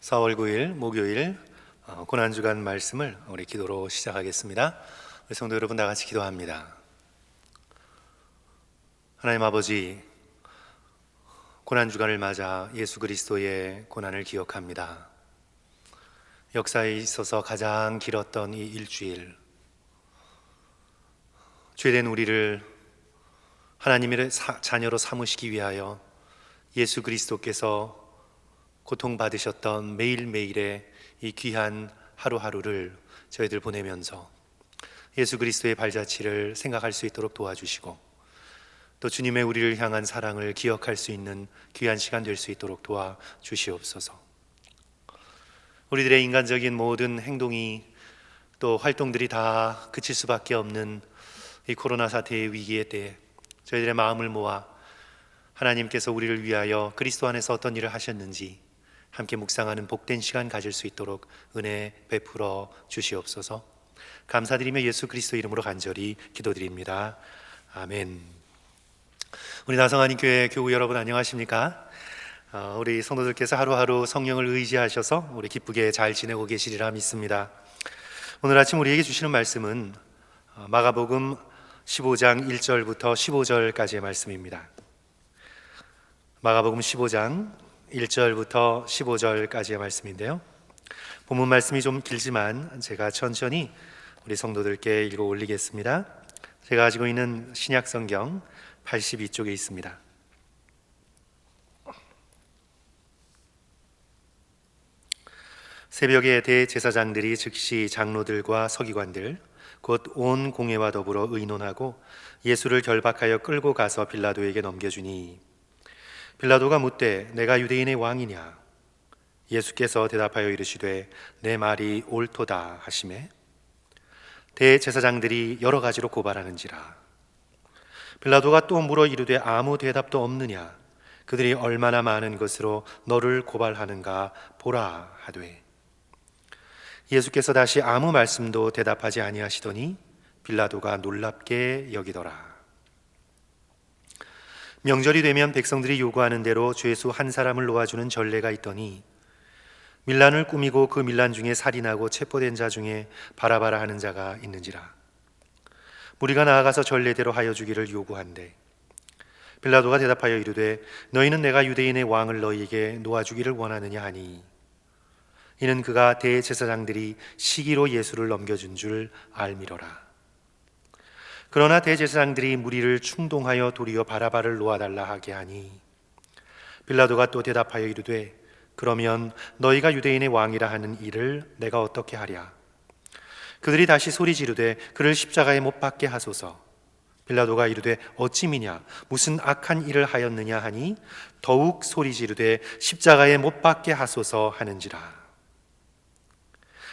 (4월 9일) 목요일 고난주간 말씀을 우리 기도로 시작하겠습니다. 우리 성도 여러분, 다 같이 기도합니다. 하나님 아버지, 고난주간을 맞아 예수 그리스도의 고난을 기억합니다. 역사에 있어서 가장 길었던 이 일주일, 죄된 우리를 하나님의 자녀로 삼으시기 위하여 예수 그리스도께서 고통받으셨던 매일매일의 이 귀한 하루하루를 저희들 보내면서 예수 그리스도의 발자취를 생각할 수 있도록 도와주시고, 또 주님의 우리를 향한 사랑을 기억할 수 있는 귀한 시간 될 수 있도록 도와주시옵소서. 우리들의 인간적인 모든 행동이 또 활동들이 다 그칠 수밖에 없는 이 코로나 사태의 위기의 때에 저희들의 마음을 모아 하나님께서 우리를 위하여 그리스도 안에서 어떤 일을 하셨는지 함께 묵상하는 복된 시간 가질 수 있도록 은혜 베풀어 주시옵소서. 감사드리며 예수 그리스도 이름으로 간절히 기도드립니다. 아멘. 우리 나성하님 교회 교우 여러분, 안녕하십니까? 우리 성도들께서 하루하루 성령을 의지하셔서 우리 기쁘게 잘 지내고 계시리라 믿습니다. 오늘 아침 우리에게 주시는 말씀은 마가복음 15장 1절부터 15절까지의 말씀입니다. 마가복음 15장 1절부터 15절까지의 말씀인데요, 본문 말씀이 좀 길지만 제가 천천히 우리 성도들께 읽어 올리겠습니다. 제가 가지고 있는 신약성경 82쪽에 있습니다. 새벽에 대제사장들이 즉시 장로들과 서기관들 곧 온 공회와 더불어 의논하고 예수를 결박하여 끌고 가서 빌라도에게 넘겨주니, 빌라도가 묻되 내가 유대인의 왕이냐? 예수께서 대답하여 이르시되 내 말이 옳도다 하시매, 대제사장들이 여러 가지로 고발하는지라. 빌라도가 또 물어 이르되 아무 대답도 없느냐? 그들이 얼마나 많은 것으로 너를 고발하는가 보라 하되, 예수께서 다시 아무 말씀도 대답하지 아니하시더니 빌라도가 놀랍게 여기더라. 명절이 되면 백성들이 요구하는 대로 죄수 한 사람을 놓아주는 전례가 있더니, 밀란을 꾸미고 그 밀란 중에 살인하고 체포된 자 중에 바라바라 하는 자가 있는지라. 무리가 나아가서 전례대로 하여 주기를 요구한대, 빌라도가 대답하여 이르되 너희는 내가 유대인의 왕을 너희에게 놓아주기를 원하느냐 하니, 이는 그가 대제사장들이 시기로 예수를 넘겨준 줄 알미러라. 그러나 대제사장들이 무리를 충동하여 도리어 바라바를 놓아달라 하게 하니, 빌라도가 또 대답하여 이르되 그러면 너희가 유대인의 왕이라 하는 이를 내가 어떻게 하랴? 그들이 다시 소리 지르되 그를 십자가에 못 박게 하소서. 빌라도가 이르되 어찌 미냐? 무슨 악한 일을 하였느냐 하니 더욱 소리 지르되 십자가에 못 박게 하소서 하는지라.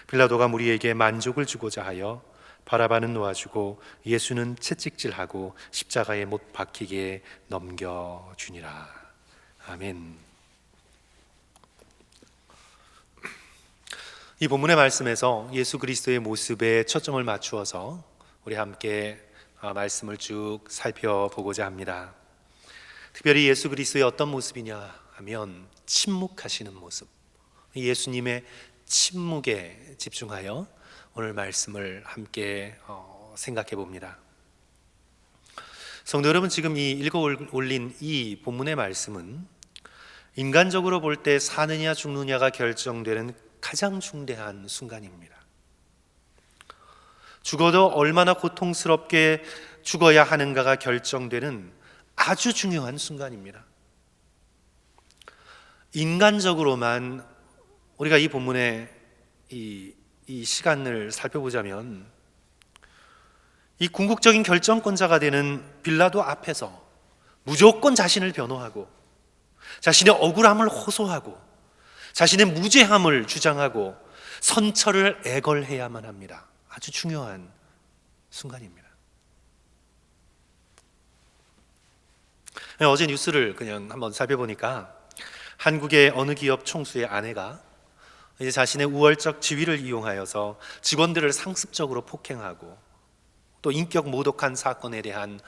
빌라도가 무리에게 만족을 주고자 하여 바라바는 놓아주고 예수는 채찍질하고 십자가에 못 박히게 넘겨주니라. 아멘. 이 본문의 말씀에서 예수 그리스도의 모습에 초점을 맞추어서 우리 함께 말씀을 쭉 살펴보고자 합니다. 특별히 예수 그리스도의 어떤 모습이냐 하면 침묵하시는 모습, 예수님의 침묵에 집중하여 오늘 말씀을 함께 생각해 봅니다. 성도 여러분, 지금 이 읽어 올린 이 본문의 말씀은 인간적으로 볼 때 사느냐 죽느냐가 결정되는 가장 중대한 순간입니다. 죽어도 얼마나 고통스럽게 죽어야 하는가가 결정되는 아주 중요한 순간입니다. 인간적으로만 우리가 이 본문의 이 시간을 살펴보자면 이 궁극적인 결정권자가 되는 빌라도 앞에서 무조건 자신을 변호하고 자신의 억울함을 호소하고 자신의 무죄함을 주장하고 선처를 애걸해야만 합니다. 아주 중요한 순간입니다. 어제 뉴스를 그냥 한번 살펴보니까 한국의 어느 기업 총수의 아내가 이제 자신의 우월적 지위를 이용하여서 직원들을 상습적으로 폭행하고 또 인격 모독한 사건에 대한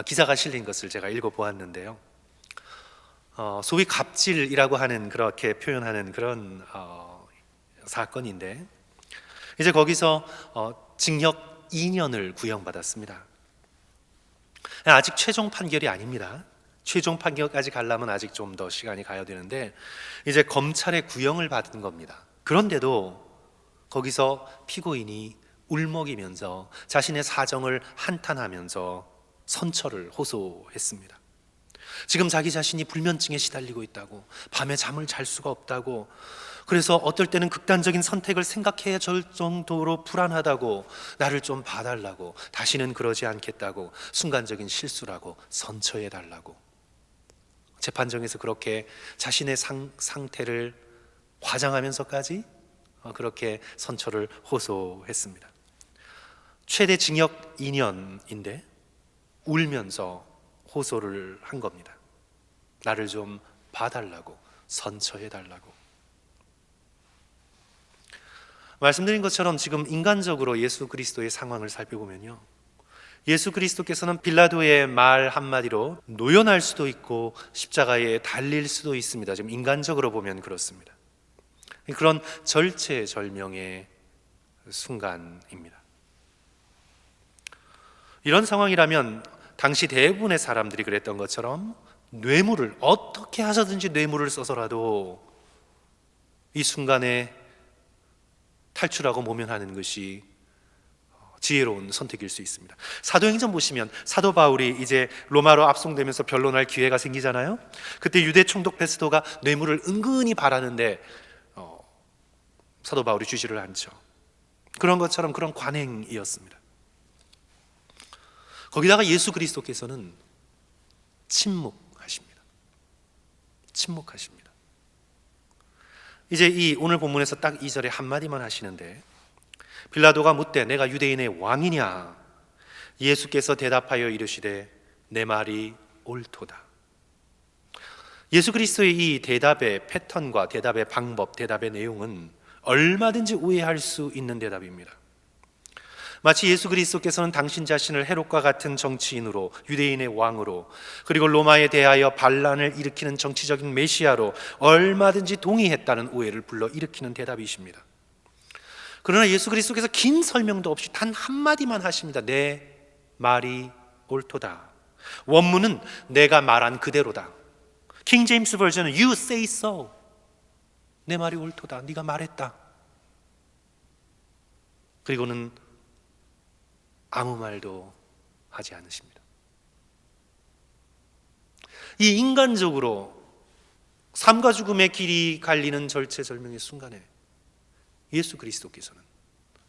기사가 실린 것을 제가 읽어보았는데요. 소위 갑질이라고 하는 그렇게 표현하는 그런 사건인데 이제 거기서 징역 2년을 구형받았습니다. 아직 최종 판결이 아닙니다. 최종 판결까지 가려면 아직 좀 더 시간이 가야 되는데 이제 검찰의 구형을 받은 겁니다. 그런데도 거기서 피고인이 울먹이면서 자신의 사정을 한탄하면서 선처를 호소했습니다. 지금 자기 자신이 불면증에 시달리고 있다고, 밤에 잠을 잘 수가 없다고, 그래서 어떨 때는 극단적인 선택을 생각해야 될 정도로 불안하다고, 나를 좀 봐달라고, 다시는 그러지 않겠다고, 순간적인 실수라고 선처해달라고, 재판정에서 그렇게 자신의 상태를 과장하면서까지 그렇게 선처를 호소했습니다. 최대 징역 2년인데 울면서 호소를 한 겁니다. 나를 좀 봐달라고, 선처해달라고. 말씀드린 것처럼 지금 인간적으로 예수 그리스도의 상황을 살펴보면요, 예수 그리스도께서는 빌라도의 말 한마디로 노연할 수도 있고 십자가에 달릴 수도 있습니다. 지금 인간적으로 보면 그렇습니다. 그런 절체절명의 순간입니다. 이런 상황이라면 당시 대부분의 사람들이 그랬던 것처럼 뇌물을 어떻게 하서든지 뇌물을 써서라도 이 순간에 탈출하고 모면하는 것이 지혜로운 선택일 수 있습니다. 사도행전 보시면 사도 바울이 이제 로마로 압송되면서 변론할 기회가 생기잖아요. 그때 유대 총독 베스도가 뇌물을 은근히 바라는데 사도 바울이 주지를 않죠. 그런 것처럼 그런 관행이었습니다. 거기다가 예수 그리스도께서는 침묵하십니다. 침묵하십니다. 이제 이 오늘 본문에서 딱 2절에 한마디만 하시는데, 빌라도가 묻되 내가 유대인의 왕이냐? 예수께서 대답하여 이르시되 내 말이 옳도다. 예수 그리스도의 이 대답의 패턴과 대답의 방법, 대답의 내용은 얼마든지 오해할 수 있는 대답입니다. 마치 예수 그리스도께서는 당신 자신을 헤롯과 같은 정치인으로, 유대인의 왕으로, 그리고 로마에 대하여 반란을 일으키는 정치적인 메시아로 얼마든지 동의했다는 오해를 불러일으키는 대답이십니다. 그러나 예수 그리스도께서 긴 설명도 없이 단 한마디만 하십니다. 내 말이 옳도다. 원문은 내가 말한 그대로다. 킹 제임스 버전은 You say so. 내 말이 옳도다. 네가 말했다. 그리고는 아무 말도 하지 않으십니다. 이 인간적으로 삶과 죽음의 길이 갈리는 절체절명의 순간에 예수 그리스도께서는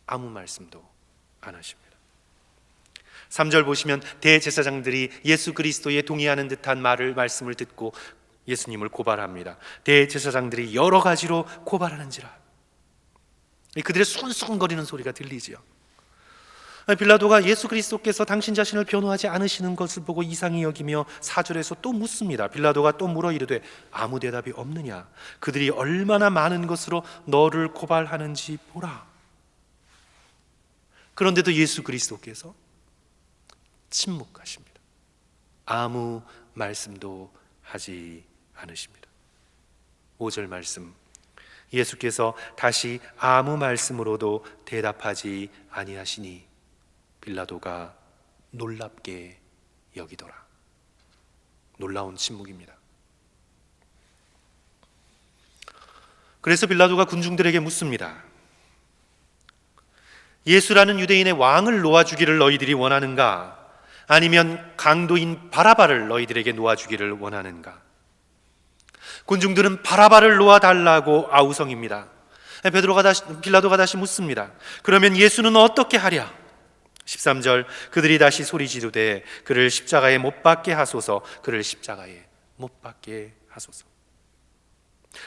아무 말씀도 안 하십니다. 3절 보시면 대제사장들이 예수 그리스도에 동의하는 듯한 말씀을 듣고 예수님을 고발합니다. 대제사장들이 여러 가지로 고발하는지라. 그들의 수근수근거리는 소리가 들리지요. 빌라도가 예수 그리스도께서 당신 자신을 변호하지 않으시는 것을 보고 이상히 여기며 4절에서 또 묻습니다. 빌라도가 또 물어 이르되 아무 대답이 없느냐? 그들이 얼마나 많은 것으로 너를 고발하는지 보라. 그런데도 예수 그리스도께서 침묵하십니다. 아무 말씀도 하지 않으십니다. 5절 말씀, 예수께서 다시 아무 말씀으로도 대답하지 아니하시니 빌라도가 놀랍게 여기더라. 놀라운 침묵입니다. 그래서 빌라도가 군중들에게 묻습니다. 예수라는 유대인의 왕을 놓아주기를 너희들이 원하는가? 아니면 강도인 바라바를 너희들에게 놓아주기를 원하는가? 군중들은 바라바를 놓아달라고 아우성입니다. 빌라도가 다시 묻습니다. 그러면 예수는 어떻게 하랴? 13절 그들이 다시 소리 지르되 그를 십자가에 못 박게 하소서, 그를 십자가에 못 박게 하소서.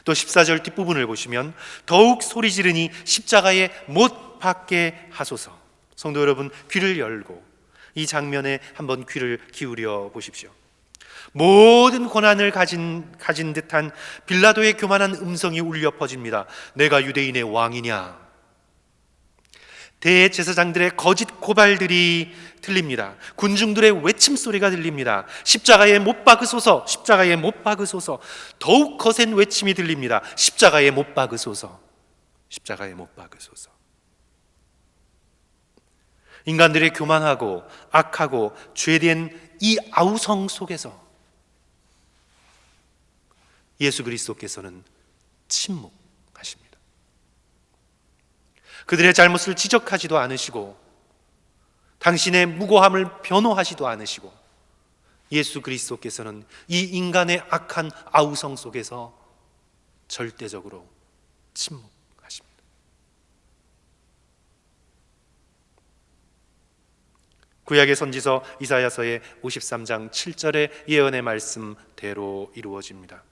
또 14절 뒷부분을 보시면 더욱 소리 지르니 십자가에 못 박게 하소서. 성도 여러분, 귀를 열고 이 장면에 한번 귀를 기울여 보십시오. 모든 권한을 가진 듯한 빌라도의 교만한 음성이 울려 퍼집니다. 내가 유대인의 왕이냐? 대제사장들의 거짓 고발들이 들립니다. 군중들의 외침소리가 들립니다. 십자가에 못 박으소서, 십자가에 못 박으소서. 더욱 거센 외침이 들립니다. 십자가에 못 박으소서, 십자가에 못 박으소서. 인간들의 교만하고 악하고 죄된 이 아우성 속에서 예수 그리스도께서는 침묵하십니다. 그들의 잘못을 지적하지도 않으시고 당신의 무고함을 변호하지도 않으시고 예수 그리스도께서는 이 인간의 악한 아우성 속에서 절대적으로 침묵하십니다. 구약의 선지서 이사야서의 53장 7절의 예언의 말씀대로 이루어집니다.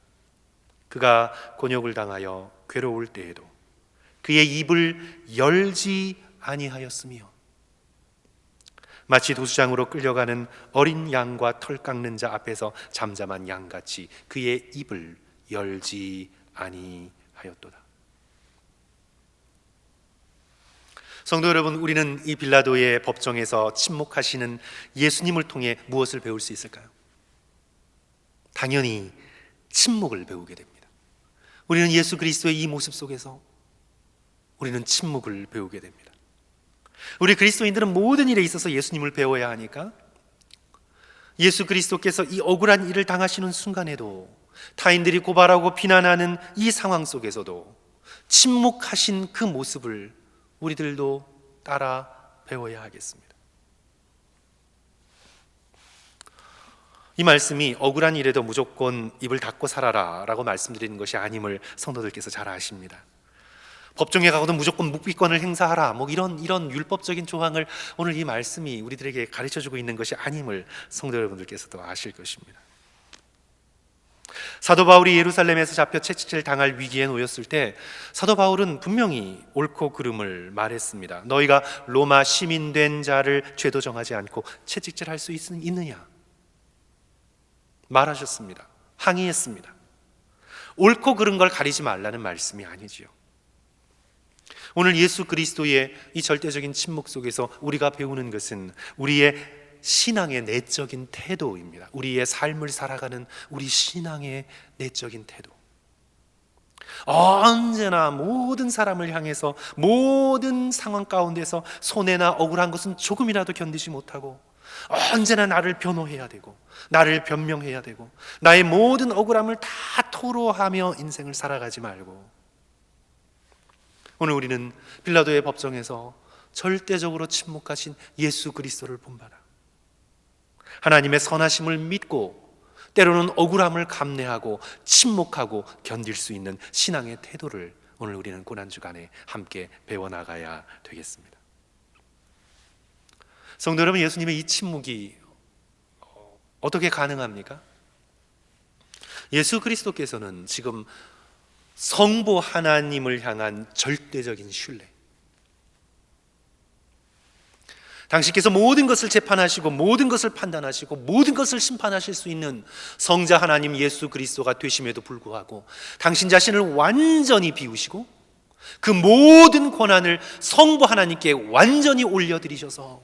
그가 곤욕을 당하여 괴로울 때에도 그의 입을 열지 아니하였으며 마치 도수장으로 끌려가는 어린 양과 털 깎는 자 앞에서 잠잠한 양같이 그의 입을 열지 아니하였도다. 성도 여러분, 우리는 이 빌라도의 법정에서 침묵하시는 예수님을 통해 무엇을 배울 수 있을까요? 당연히 침묵을 배우게 됩니다. 우리는 예수 그리스도의 이 모습 속에서 우리는 침묵을 배우게 됩니다. 우리 그리스도인들은 모든 일에 있어서 예수님을 배워야 하니까 예수 그리스도께서 이 억울한 일을 당하시는 순간에도 타인들이 고발하고 비난하는 이 상황 속에서도 침묵하신 그 모습을 우리들도 따라 배워야 하겠습니다. 이 말씀이 억울한 일에도 무조건 입을 닫고 살아라 라고 말씀드리는 것이 아님을 성도들께서 잘 아십니다. 법정에 가고도 무조건 묵비권을 행사하라, 이런 율법적인 조항을 오늘 이 말씀이 우리들에게 가르쳐주고 있는 것이 아님을 성도 여러분들께서도 아실 것입니다. 사도 바울이 예루살렘에서 잡혀 채찍질 당할 위기에 놓였을 때 사도 바울은 분명히 옳고 그름을 말했습니다. 너희가 로마 시민된 자를 죄도 정하지 않고 채찍질할 수 있느냐 말하셨습니다. 항의했습니다. 옳고 그른 걸 가리지 말라는 말씀이 아니지요. 오늘 예수 그리스도의 이 절대적인 침묵 속에서 우리가 배우는 것은 우리의 신앙의 내적인 태도입니다. 우리의 삶을 살아가는 우리 신앙의 내적인 태도. 언제나 모든 사람을 향해서 모든 상황 가운데서 손해나 억울한 것은 조금이라도 견디지 못하고 언제나 나를 변호해야 되고 나를 변명해야 되고 나의 모든 억울함을 다 토로하며 인생을 살아가지 말고 오늘 우리는 빌라도의 법정에서 절대적으로 침묵하신 예수 그리스도를 본받아 하나님의 선하심을 믿고 때로는 억울함을 감내하고 침묵하고 견딜 수 있는 신앙의 태도를 오늘 우리는 고난주간에 함께 배워나가야 되겠습니다. 성도 여러분, 예수님의 이 침묵이 어떻게 가능합니까? 예수 그리스도께서는 지금 성부 하나님을 향한 절대적인 신뢰, 당신께서 모든 것을 재판하시고 모든 것을 판단하시고 모든 것을 심판하실 수 있는 성자 하나님 예수 그리스도가 되심에도 불구하고 당신 자신을 완전히 비우시고 그 모든 권한을 성부 하나님께 완전히 올려드리셔서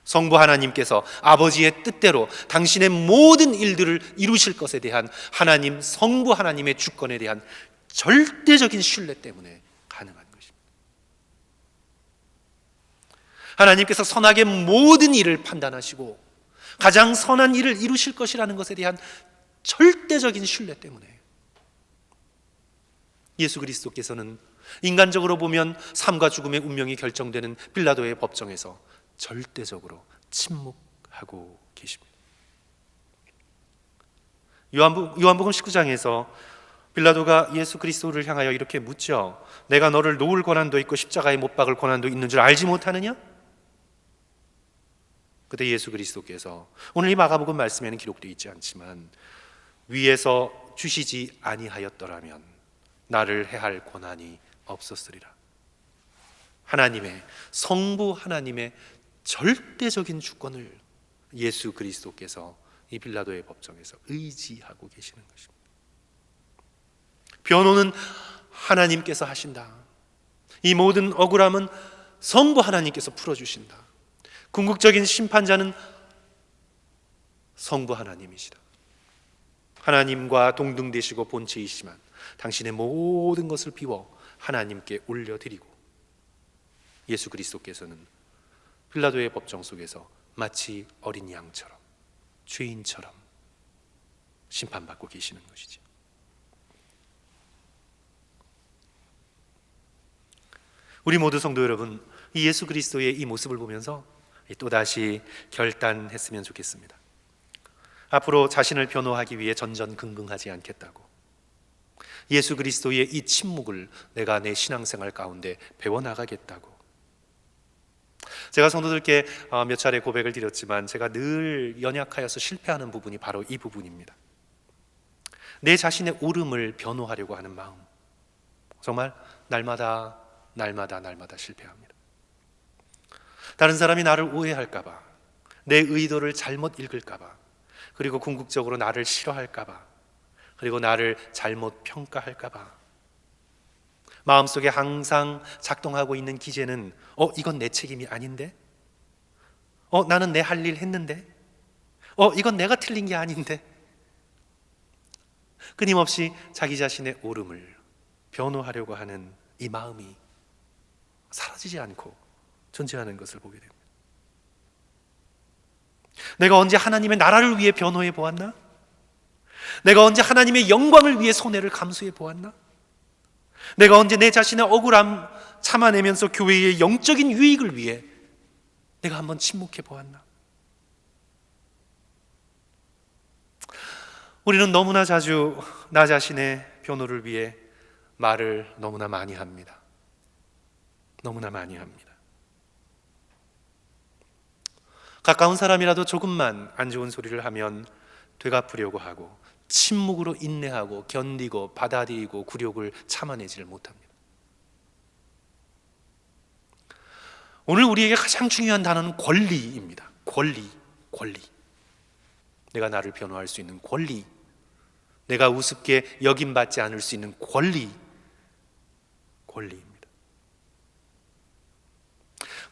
성부 하나님께서 아버지의 뜻대로 당신의 모든 일들을 이루실 것에 대한 하나님 성부 하나님의 주권에 대한 절대적인 신뢰 때문에 가능한 것입니다. 하나님께서 선하게 모든 일을 판단하시고 가장 선한 일을 이루실 것이라는 것에 대한 절대적인 신뢰 때문에 예수 그리스도께서는 인간적으로 보면 삶과 죽음의 운명이 결정되는 빌라도의 법정에서 절대적으로 침묵하고 계십니다. 요한복음 19장에서 빌라도가 예수 그리스도를 향하여 이렇게 묻죠. 내가 너를 놓을 권한도 있고 십자가에 못 박을 권한도 있는 줄 알지 못하느냐? 그때 예수 그리스도께서, 오늘 이 마가복음 말씀에는 기록되어 있지 않지만, 위에서 주시지 아니하였더라면 나를 해할 권한이 없었으리라. 하나님의, 성부 하나님의 절대적인 주권을 예수 그리스도께서 이 빌라도의 법정에서 의지하고 계시는 것입니다. 변호는 하나님께서 하신다. 이 모든 억울함은 성부 하나님께서 풀어주신다. 궁극적인 심판자는 성부 하나님이시다. 하나님과 동등되시고 본체이시지만 당신의 모든 것을 비워 하나님께 올려드리고, 예수 그리스도께서는 빌라도의 법정 속에서 마치 어린 양처럼, 죄인처럼 심판받고 계시는 것이죠. 우리 모두 성도 여러분, 이 예수 그리스도의 이 모습을 보면서 또다시 결단했으면 좋겠습니다. 앞으로 자신을 변호하기 위해 전전긍긍하지 않겠다고, 예수 그리스도의 이 침묵을 내가 내 신앙생활 가운데 배워나가겠다고. 제가 성도들께 몇 차례 고백을 드렸지만 제가 늘 연약하여서 실패하는 부분이 바로 이 부분입니다. 내 자신의 옳음을 변호하려고 하는 마음, 정말 날마다 실패합니다. 다른 사람이 나를 오해할까봐, 내 의도를 잘못 읽을까봐, 그리고 궁극적으로 나를 싫어할까봐, 그리고 나를 잘못 평가할까봐 마음속에 항상 작동하고 있는 기제는 이건 내 책임이 아닌데, 나는 내 할 일 했는데, 이건 내가 틀린 게 아닌데, 끊임없이 자기 자신의 옳음을 변호하려고 하는 이 마음이 사라지지 않고 존재하는 것을 보게 됩니다. 내가 언제 하나님의 나라를 위해 변호해 보았나? 내가 언제 하나님의 영광을 위해 손해를 감수해 보았나? 내가 언제 내 자신의 억울함 참아내면서 교회의 영적인 유익을 위해 내가 한번 침묵해 보았나? 우리는 너무나 자주 나 자신의 변호를 위해 말을 너무나 많이 합니다. 너무나 많이 합니다. 가까운 사람이라도 조금만 안 좋은 소리를 하면 되갚으려고 하고, 침묵으로 인내하고 견디고 받아들이고 굴욕을 참아내지를 못합니다. 오늘 우리에게 가장 중요한 단어는 권리입니다. 권리. 내가 나를 변호할 수 있는 권리, 내가 우습게 여김받지 않을 수 있는 권리입니다.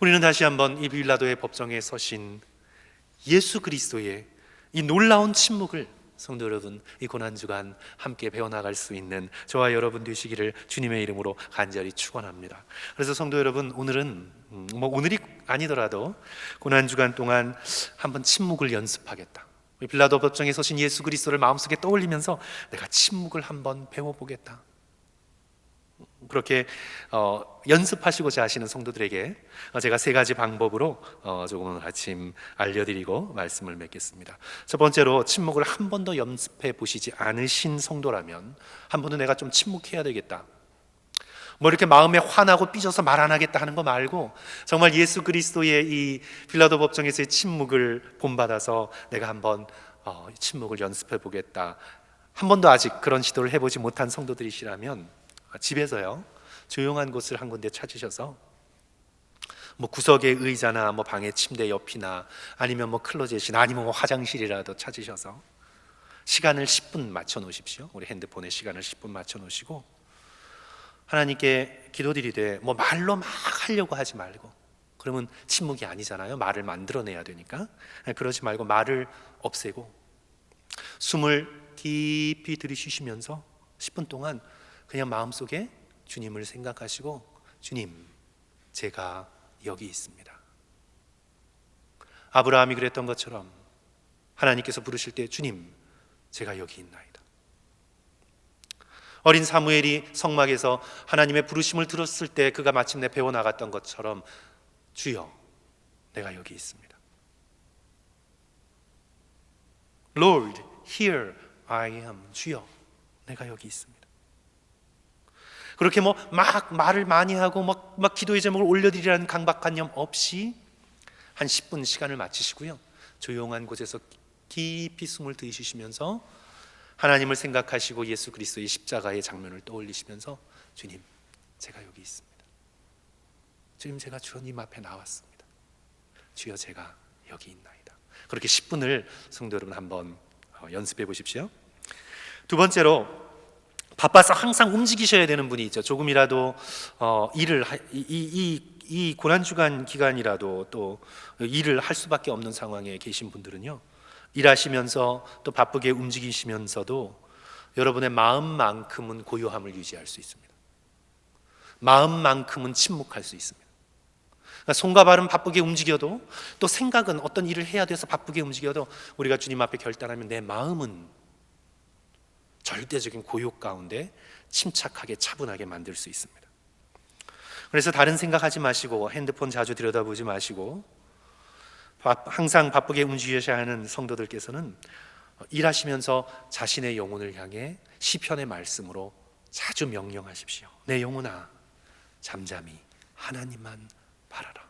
우리는 다시 한번 이 빌라도의 법정에 서신 예수 그리스도의 이 놀라운 침묵을, 성도 여러분, 이 고난주간 함께 배워나갈 수 있는 저와 여러분 되시기를 주님의 이름으로 간절히 축원합니다. 그래서 성도 여러분, 오늘은 오늘이 아니더라도 고난주간 동안 한번 침묵을 연습하겠다. 빌라도 법정에 서신 예수 그리스도를 마음속에 떠올리면서 내가 침묵을 한번 배워보겠다. 그렇게 연습하시고자 하시는 성도들에게 제가 세 가지 방법으로 조금 오늘 아침 알려드리고 말씀을 맺겠습니다. 첫 번째로, 침묵을 한 번도 연습해 보시지 않으신 성도라면 한 번도 내가 좀 침묵해야 되겠다, 이렇게 마음에 화나고 삐져서 말 안 하겠다 하는 거 말고, 정말 예수 그리스도의 이 빌라도 법정에서의 침묵을 본받아서 내가 한번 침묵을 연습해 보겠다, 한 번도 아직 그런 시도를 해보지 못한 성도들이시라면 집에서요, 조용한 곳을 한 군데 찾으셔서 구석의 의자나 방의 침대 옆이나 아니면 클로젯이나 아니면 화장실이라도 찾으셔서 시간을 10분 맞춰 놓으십시오. 우리 핸드폰에 시간을 10분 맞춰 놓으시고 하나님께 기도드리되 말로 막 하려고 하지 말고, 그러면 침묵이 아니잖아요. 말을 만들어내야 되니까. 그러지 말고 말을 없애고 숨을 깊이 들이쉬시면서 10분 동안 그냥 마음속에 주님을 생각하시고, 주님, 제가 여기 있습니다. 아브라함이 그랬던 것처럼 하나님께서 부르실 때 주님, 제가 여기 있나이다. 어린 사무엘이 성막에서 하나님의 부르심을 들었을 때 그가 마침내 배워나갔던 것처럼, 주여, 내가 여기 있습니다. Lord, here I am. 주여, 내가 여기 있습니다. 그렇게 막 말을 많이 하고 막 기도의 제목을 올려드리라는 강박관념 없이 한 10분 시간을 마치시고요, 조용한 곳에서 깊이 숨을 들이쉬시면서 하나님을 생각하시고 예수 그리스도의 십자가의 장면을 떠올리시면서 주님, 제가 여기 있습니다. 주님, 제가 주님 앞에 나왔습니다. 주여, 제가 여기 있나이다. 그렇게 10분을 성도 여러분 한번 연습해 보십시오. 두 번째로, 바빠서 항상 움직이셔야 되는 분이 있죠. 조금이라도 이 고난주간 기간이라도 또 일을 할 수밖에 없는 상황에 계신 분들은요, 일하시면서 또 바쁘게 움직이시면서도 여러분의 마음만큼은 고요함을 유지할 수 있습니다. 마음만큼은 침묵할 수 있습니다. 그러니까 손과 발은 바쁘게 움직여도, 또 생각은 어떤 일을 해야 돼서 바쁘게 움직여도, 우리가 주님 앞에 결단하면 내 마음은 절대적인 고요 가운데 침착하게 차분하게 만들 수 있습니다. 그래서 다른 생각하지 마시고, 핸드폰 자주 들여다보지 마시고, 항상 바쁘게 움직이셔야 하는 성도들께서는 일하시면서 자신의 영혼을 향해 시편의 말씀으로 자주 명령하십시오. 내 영혼아, 잠잠히 하나님만 바라라.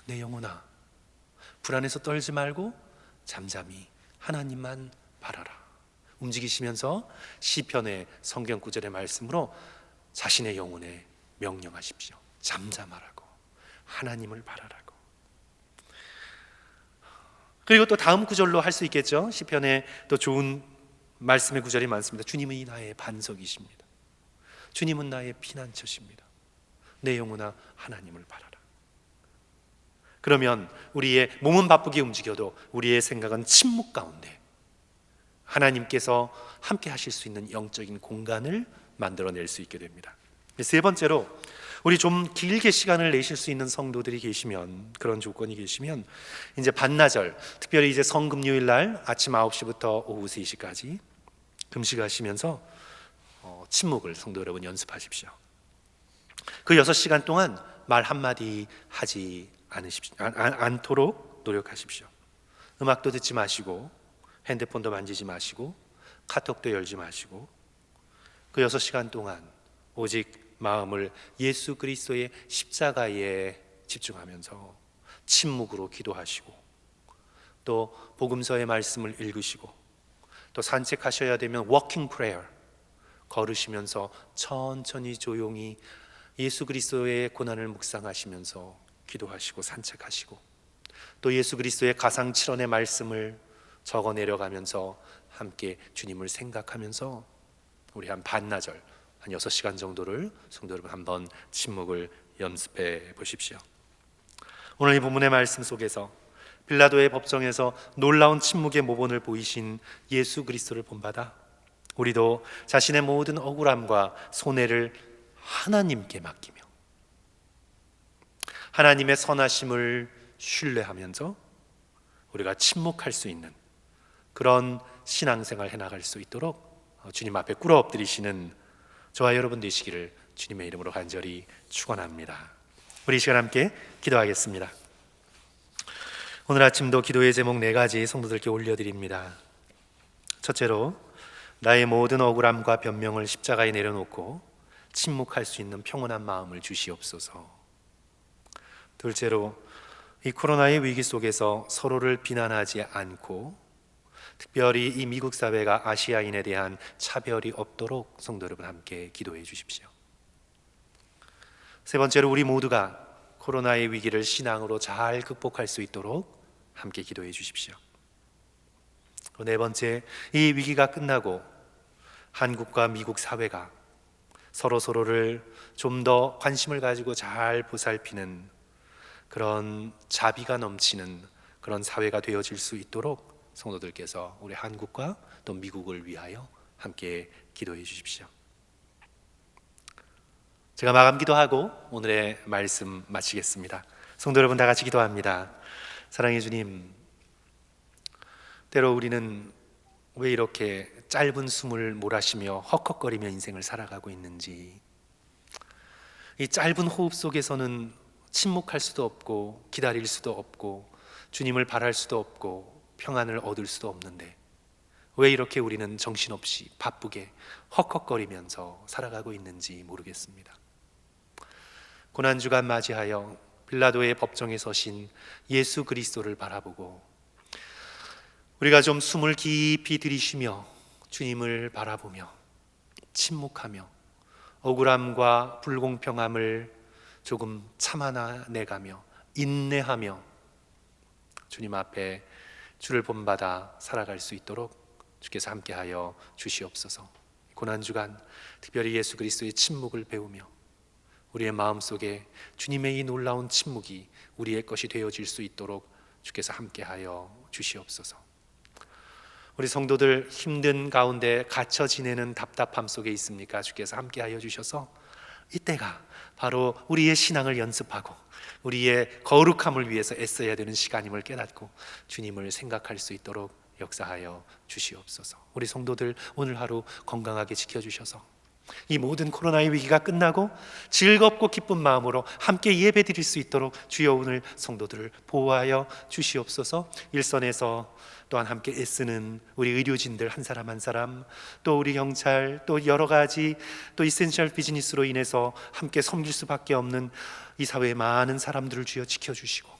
내 영혼아, 불안해서 떨지 말고 잠잠히 하나님만 바라라. 움직이시면서 시편의 성경 구절의 말씀으로 자신의 영혼에 명령하십시오. 잠잠하라고, 하나님을 바라라고. 그리고 또 다음 구절로 할 수 있겠죠. 시편에 또 좋은 말씀의 구절이 많습니다. 주님은 나의 반석이십니다. 주님은 나의 피난처십니다. 내 영혼아, 하나님을 바라라. 그러면 우리의 몸은 바쁘게 움직여도 우리의 생각은 침묵 가운데 하나님께서 함께 하실 수 있는 영적인 공간을 만들어낼 수 있게 됩니다. 세 번째로, 우리 좀 길게 시간을 내실 수 있는 성도들이 계시면, 그런 조건이 계시면, 이제 반나절, 특별히 이제 성금요일 날 아침 9시부터 오후 3시까지 금식하시면서 침묵을 성도 여러분 연습하십시오. 그 6시간 동안 말 한마디 하지 않도록 노력하십시오. 음악도 듣지 마시고, 핸드폰도 만지지 마시고, 카톡도 열지 마시고, 그 6시간 동안 오직 마음을 예수 그리스도의 십자가에 집중하면서 침묵으로 기도하시고, 또 복음서의 말씀을 읽으시고, 또 산책하셔야 되면 워킹 프레이어, 걸으시면서 천천히 조용히 예수 그리스도의 고난을 묵상하시면서 기도하시고 산책하시고, 또 예수 그리스도의 가상 7원의 말씀을 적어 내려가면서 함께 주님을 생각하면서 우리 한 반나절, 한 6시간 정도를 성도 여러분 한번 침묵을 연습해 보십시오. 오늘 이 본문의 말씀 속에서 빌라도의 법정에서 놀라운 침묵의 모본을 보이신 예수 그리스도를 본받아 우리도 자신의 모든 억울함과 손해를 하나님께 맡기며 하나님의 선하심을 신뢰하면서 우리가 침묵할 수 있는 그런 신앙생활 해나갈 수 있도록 주님 앞에 꿇어 엎드리시는 저와 여러분 되시기를 주님의 이름으로 간절히 축원합니다. 우리 이 시간 함께 기도하겠습니다. 오늘 아침도 기도의 제목 4가지 성도들께 올려드립니다. 첫째로, 나의 모든 억울함과 변명을 십자가에 내려놓고 침묵할 수 있는 평온한 마음을 주시옵소서. 둘째로, 이 코로나의 위기 속에서 서로를 비난하지 않고 특별히 이 미국 사회가 아시아인에 대한 차별이 없도록 성도 여러분 함께 기도해 주십시오. 세 번째로, 우리 모두가 코로나의 위기를 신앙으로 잘 극복할 수 있도록 함께 기도해 주십시오. 네 번째, 이 위기가 끝나고 한국과 미국 사회가 서로를 좀 더 관심을 가지고 잘 보살피는 그런 자비가 넘치는 그런 사회가 되어질 수 있도록 성도들께서 우리 한국과 또 미국을 위하여 함께 기도해 주십시오. 제가 마감 기도하고 오늘의 말씀 마치겠습니다. 성도 여러분, 다 같이 기도합니다. 사랑의 주님, 때로 우리는 왜 이렇게 짧은 숨을 몰아쉬며 헉헉거리며 인생을 살아가고 있는지, 이 짧은 호흡 속에서는 침묵할 수도 없고 기다릴 수도 없고 주님을 바랄 수도 없고 평안을 얻을 수도 없는데 왜 이렇게 우리는 정신없이 바쁘게 헉헉거리면서 살아가고 있는지 모르겠습니다. 고난주간 맞이하여 빌라도의 법정에 서신 예수 그리스도를 바라보고 우리가 좀 숨을 깊이 들이쉬며 주님을 바라보며 침묵하며 억울함과 불공평함을 조금 참아내가며 인내하며 주님 앞에 주를 본받아 살아갈 수 있도록 주께서 함께하여 주시옵소서. 고난주간 특별히 예수 그리스도의 침묵을 배우며 우리의 마음속에 주님의 이 놀라운 침묵이 우리의 것이 되어질 수 있도록 주께서 함께하여 주시옵소서. 우리 성도들 힘든 가운데 갇혀 지내는 답답함 속에 있습니까? 주께서 함께하여 주셔서 이때가 바로 우리의 신앙을 연습하고 우리의 거룩함을 위해서 애써야 되는 시간임을 깨닫고 주님을 생각할 수 있도록 역사하여 주시옵소서. 우리 성도들 오늘 하루 건강하게 지켜주셔서 이 모든 코로나의 위기가 끝나고 즐겁고 기쁜 마음으로 함께 예배 드릴 수 있도록 주여 오늘 성도들을 보호하여 주시옵소서. 일선에서 또한 함께 애쓰는 우리 의료진들 한 사람 한 사람, 또 우리 경찰, 또 여러 가지 또 이센셜 비즈니스로 인해서 함께 섬길 수밖에 없는 이 사회의 많은 사람들을 주여 지켜주시고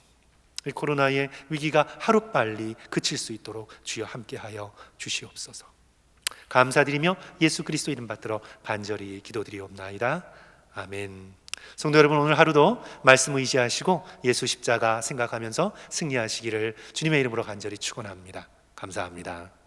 이 코로나의 위기가 하루빨리 그칠 수 있도록 주여 함께하여 주시옵소서. 감사드리며 예수 그리스도 이름 받들어 간절히 기도드리옵나이다. 아멘. 성도 여러분, 오늘 하루도 말씀 의지하시고 예수 십자가 생각하면서 승리하시기를 주님의 이름으로 간절히 축원합니다. 감사합니다.